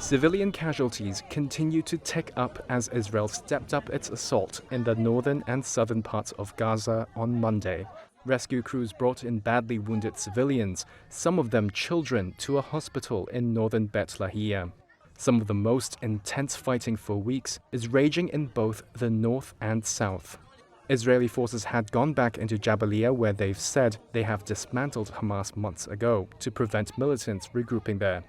Civilian casualties continue to tick up as Israel stepped up its assault in the northern and southern parts of Gaza on Monday. Rescue crews brought in badly wounded civilians, some of them children, to a hospital in northern Bet Lahia. Some of the most intense fighting for weeks is raging in both the north and south. Israeli forces had gone back into Jabalia, where they've said they have dismantled Hamas months ago to prevent militants regrouping there.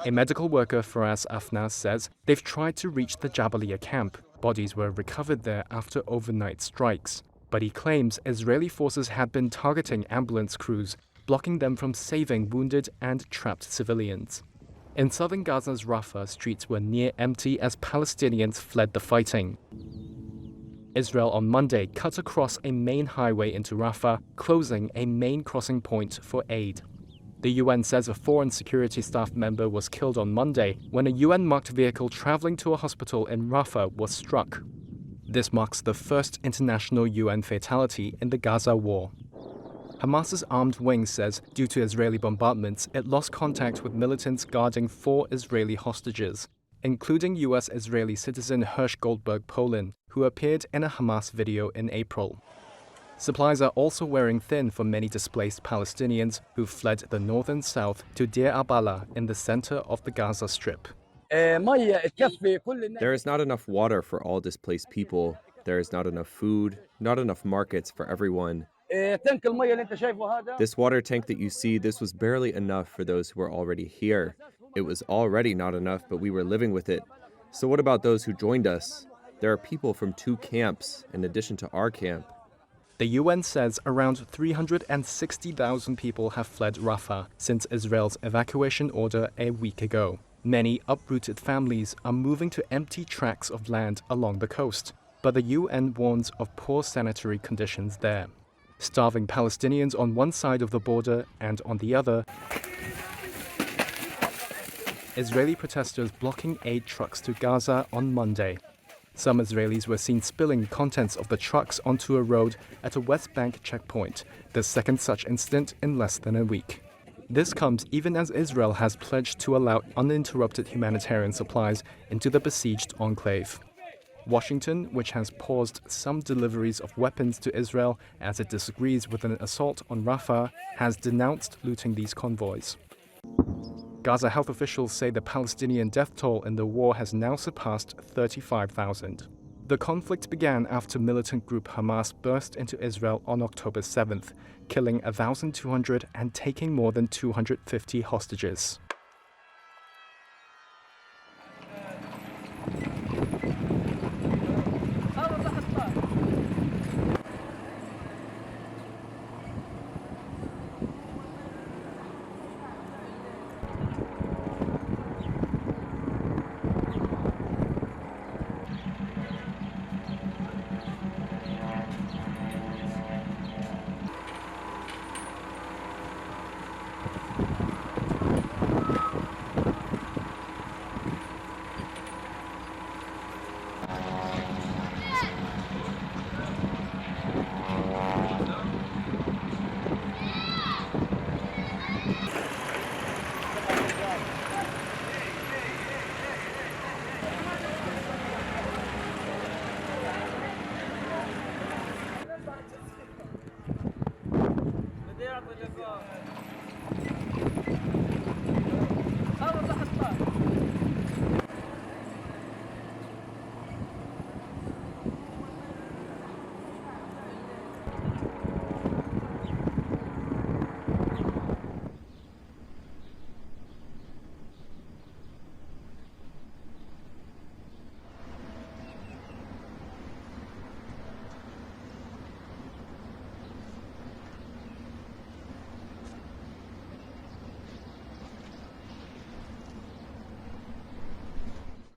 A medical worker, Faraz Afnas, says they've tried to reach the Jabalia camp. Bodies were recovered there after overnight strikes. But he claims Israeli forces had been targeting ambulance crews, blocking them from saving wounded and trapped civilians. In southern Gaza's Rafah, streets were near empty as Palestinians fled the fighting. Israel on Monday cut across a main highway into Rafah, closing a main crossing point for aid. The UN says a foreign security staff member was killed on Monday when a UN-marked vehicle traveling to a hospital in Rafah was struck. This marks the first international UN fatality in the Gaza war. Hamas's armed wing says due to Israeli bombardments, it lost contact with militants guarding 4 Israeli hostages, including US-Israeli citizen Hersh Goldberg Polin, who appeared in a Hamas video in April. Supplies are also wearing thin for many displaced Palestinians who fled the north and south to Deir al-Balah in the center of the Gaza Strip. There is not enough water for all displaced people. There is not enough food, not enough markets for everyone. This water tank that you see, this was barely enough for those who were already here. It was already not enough, but we were living with it. So what about those who joined us? There are people from 2 camps in addition to our camp. The UN says around 360,000 people have fled Rafah since Israel's evacuation order a week ago. Many uprooted families are moving to empty tracts of land along the coast, but the UN warns of poor sanitary conditions there. Starving Palestinians on one side of the border and on the other, Israeli protesters blocking aid trucks to Gaza on Monday. Some Israelis were seen spilling contents of the trucks onto a road at a West Bank checkpoint, the second such incident in less than a week. This comes even as Israel has pledged to allow uninterrupted humanitarian supplies into the besieged enclave. Washington, which has paused some deliveries of weapons to Israel as it disagrees with an assault on Rafah, has denounced looting these convoys. Gaza health officials say the Palestinian death toll in the war has now surpassed 35,000. The conflict began after militant group Hamas burst into Israel on October 7th, killing 1,200 and taking more than 250 hostages.